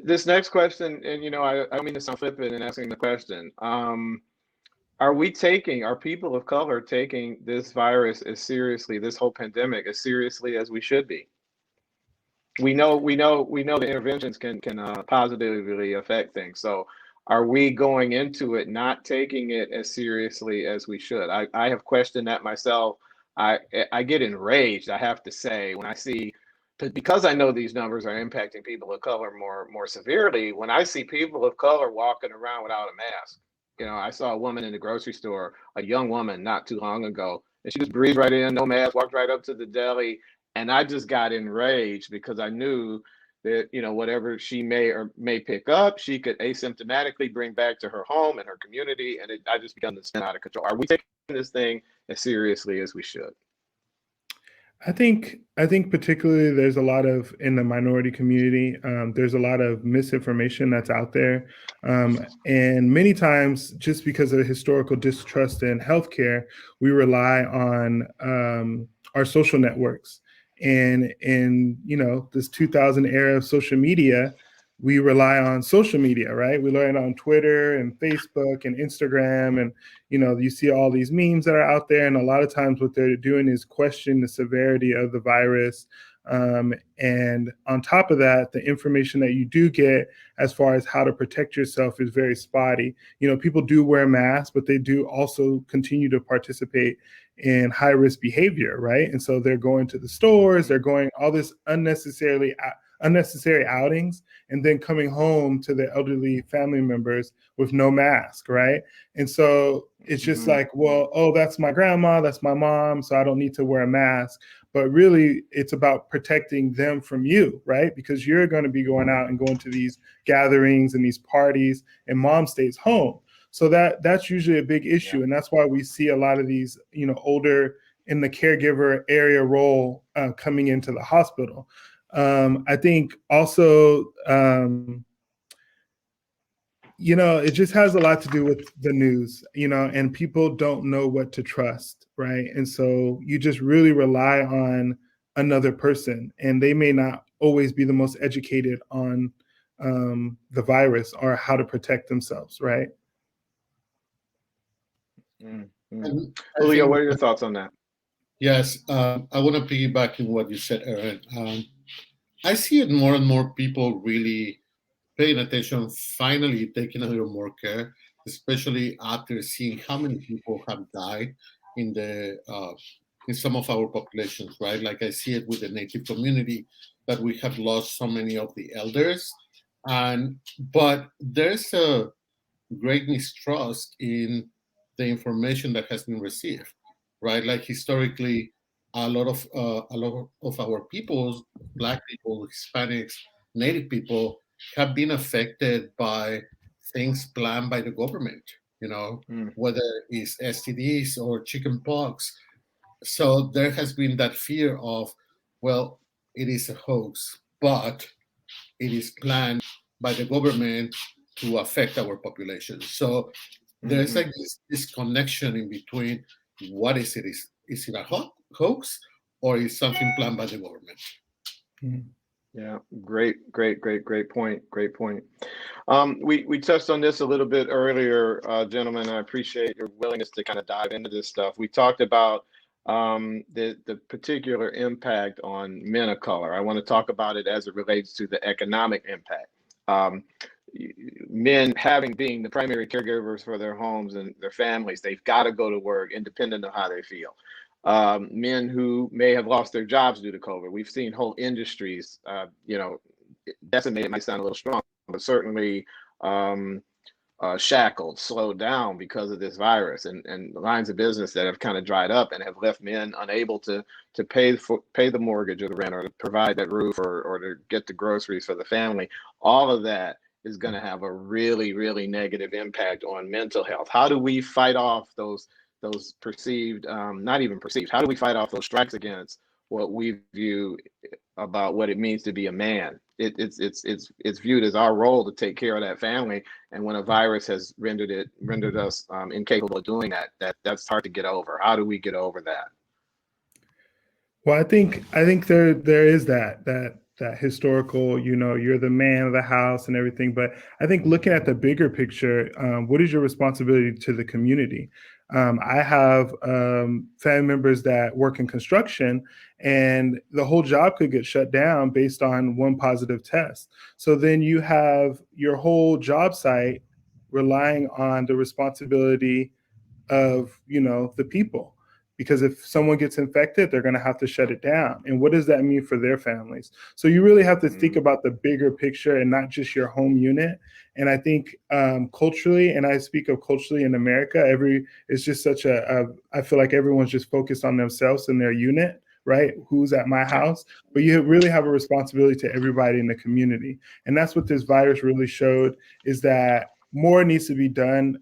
This next question, and I don't mean to sound flippant in asking the question. Are people of color taking this virus as seriously, this whole pandemic as seriously as we should be? We know the interventions can positively affect things. So, are we going into it not taking it as seriously as we should? I have questioned that myself. I get enraged, I have to say, when I see, because I know these numbers are impacting people of color more severely. When I see people of color walking around without a mask, I saw a woman in the grocery store, a young woman, not too long ago, and she just breezed right in, no mask, walked right up to the deli, and I just got enraged because I knew that whatever she may pick up, she could asymptomatically bring back to her home and her community, and I just begun to spin out of control. Are we taking this thing as seriously as we should? I think particularly there's a lot of, in the minority community, there's a lot of misinformation that's out there. And many times, just because of historical distrust in healthcare, we rely on our social networks. And in this 2000 era of social media, we rely on social media, right? We learn on Twitter and Facebook and Instagram, and you see all these memes that are out there, and a lot of times what they're doing is question the severity of the virus. And on top of that, the information that you do get as far as how to protect yourself is very spotty. People do wear masks, but they do also continue to participate in high risk behavior, right? And so they're going to the stores, they're going all this unnecessary outings, and then coming home to their elderly family members with no mask, right? And so it's just like, well, oh, that's my grandma, that's my mom, so I don't need to wear a mask. But really, it's about protecting them from you, right? Because you're going to be going out and going to these gatherings and these parties, and mom stays home. So that's usually a big issue. And that's why we see a lot of these, older in the caregiver area role coming into the hospital. I think also, it just has a lot to do with the news, and people don't know what to trust, right? And so you just really rely on another person, and they may not always be the most educated on the virus or how to protect themselves, right? Mm-hmm. Julio, what are your thoughts on that? Yes, I want to piggyback on what you said, Aron. I see it more and more people really paying attention, finally taking a little more care, especially after seeing how many people have died in some of our populations, right? Like I see it with the Native community, that we have lost so many of the elders, but there's a great mistrust in the information that has been received, right? Like historically, a lot of our peoples, Black people, Hispanics, Native people, have been affected by things planned by the government, whether it's STDs or chicken pox. So there has been that fear of, well, it is a hoax, but it is planned by the government to affect our population. So there's like this connection in between. What is it? Is it a hoax, or is something planned by the government? Yeah, great point. We touched on this a little bit earlier, gentlemen. I appreciate your willingness to kind of dive into this stuff. We talked about the particular impact on men of color. I want to talk about it as it relates to the economic impact. Men being the primary caregivers for their homes and their families, they've got to go to work independent of how they feel. Men who may have lost their jobs due to COVID. We've seen whole industries, decimated might sound a little strong, but certainly shackled, slowed down because of this virus, and lines of business that have kind of dried up and have left men unable to pay the mortgage or the rent, or to provide that roof, or to get the groceries for the family. All of that is going to have a really, really negative impact on mental health. How do we fight off those perceived, not even perceived, how do we fight off those strikes against what we view about what it means to be a man? It's viewed as our role to take care of that family, and when a virus has rendered us incapable of doing that's hard to get over. How do we get over that? Well, I think there is that historical, you're the man of the house and everything. But I think looking at the bigger picture, what is your responsibility to the community? I have family members that work in construction, and the whole job could get shut down based on one positive test. So then you have your whole job site relying on the responsibility of the people, because if someone gets infected, they're going to have to shut it down. And what does that mean for their families? So you really have to think about the bigger picture and not just your home unit. And I think culturally, and I speak of culturally in America, it's just such I feel like everyone's just focused on themselves and their unit, right? Who's at my house? But you really have a responsibility to everybody in the community. And that's what this virus really showed, is that more needs to be done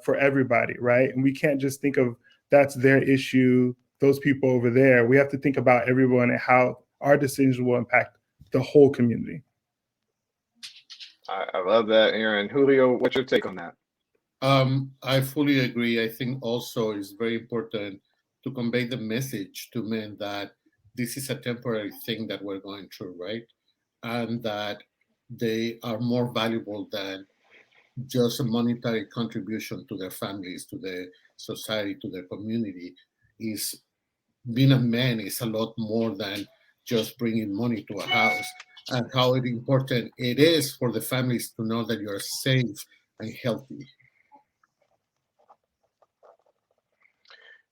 for everybody, right? And we can't just think of that's their issue, those people over there. We have to think about everyone and how our decisions will impact the whole community. I love that, Aaron. Julio, what's your take on that? I fully agree. I think also it's very important to convey the message to men that this is a temporary thing that we're going through, right? And that they are more valuable than just a monetary contribution to their families, to the society, to their community. Is being a man is a lot more than just bringing money to a house, and how important it is for the families to know that you're safe and healthy.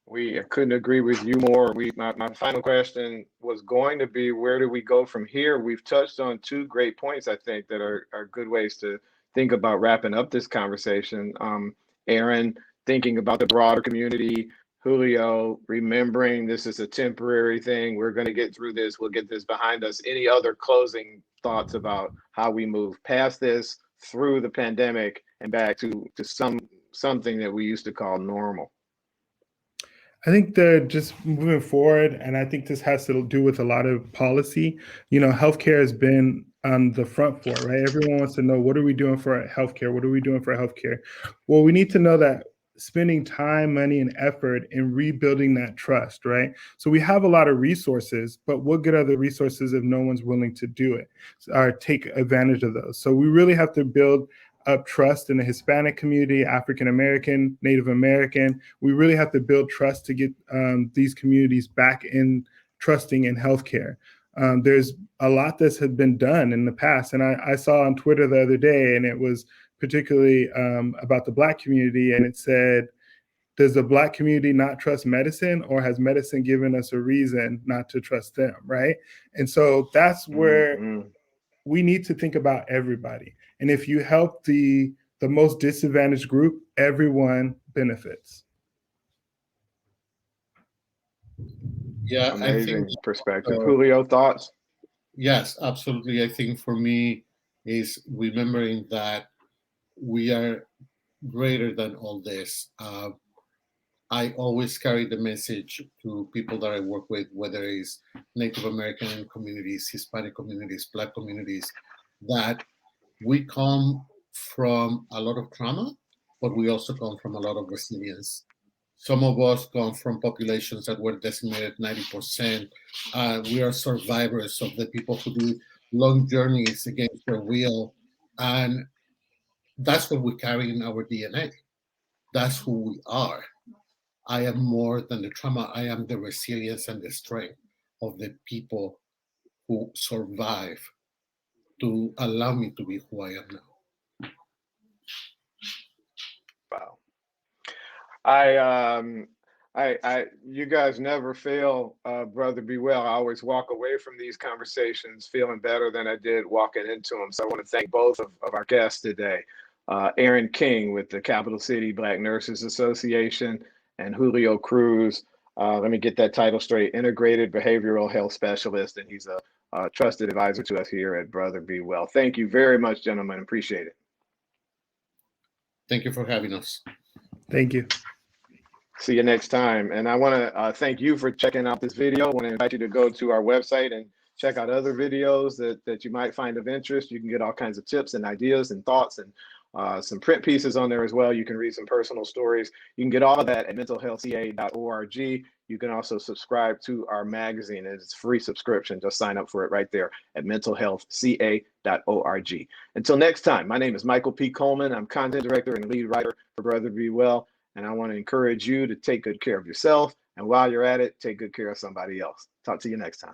We couldn't agree with you more. My final question was going to be, where do we go from here? We've touched on two great points, I think, that are good ways to think about wrapping up this conversation. Aaron, thinking about the broader community. Julio, remembering this is a temporary thing. We're going to get through this. We'll get this behind us. Any other closing thoughts about how we move past this, through the pandemic, and back to something that we used to call normal? I think they're just moving forward, and I think this has to do with a lot of policy. Healthcare has been on the front for it, right? Everyone wants to know, what are we doing for healthcare? What are we doing for healthcare? Well, we need to know that spending time, money, and effort in rebuilding that trust, right? So we have a lot of resources, but what good are the resources if no one's willing to do it or take advantage of those? So we really have to build up trust in the Hispanic community, African American, Native American. We really have to build trust to get these communities back in trusting in healthcare. There's a lot that's had been done in the past, and I saw on Twitter the other day, and it was particularly about the Black community, and it said, does the Black community not trust medicine, or has medicine given us a reason not to trust them, right? And so that's where we need to think about everybody. And if you help the most disadvantaged group, everyone benefits. Yeah, amazing I think, perspective. Julio, thoughts? Yes, absolutely. I think for me is remembering that we are greater than all this. I always carry the message to people that I work with, whether it's Native American communities, Hispanic communities, Black communities, that we come from a lot of trauma, but we also come from a lot of resilience. Some of us come from populations that were decimated 90%. We are survivors of the people who do long journeys against their will. And that's what we carry in our DNA. That's who we are. I am more than the trauma. I am the resilience and the strength of the people who survive to allow me to be who I am now. Wow. You guys never fail, Brother Be Well. I always walk away from these conversations feeling better than I did walking into them. So I want to thank both of our guests today. Aron King with the Capital City Black Nurses Association, and Julio Cruz, let me get that title straight, Integrated Behavioral Health Specialist, and he's a trusted advisor to us here at Brother Be Well. Thank you very much, gentlemen. Appreciate it. Thank you for having us. Thank you. See you next time. And I want to thank you for checking out this video. I want to invite you to go to our website and check out other videos that you might find of interest. You can get all kinds of tips and ideas and thoughts, and some print pieces on there as well. You can read some personal stories. You can get all of that at mentalhealthca.org. You can also subscribe to our magazine. It's a free subscription. Just sign up for it right there at mentalhealthca.org. Until next time, my name is Michael P. Coleman. I'm content director and lead writer for Brother Be Well. And I want to encourage you to take good care of yourself. And while you're at it, take good care of somebody else. Talk to you next time.